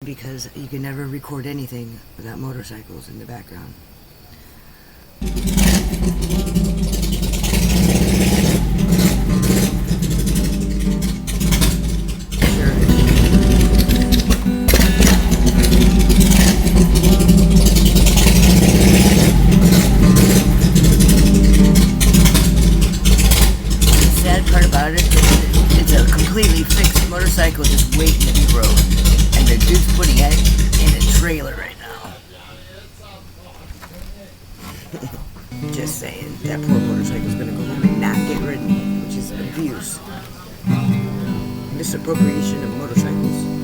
because you can never record anything without motorcycles in the background. It's a completely fixed motorcycle just waiting to be rode, and the dude's putting it in a trailer right now. Just saying, that poor motorcycle's gonna go home and not get ridden, which is abuse. Misappropriation of motorcycles.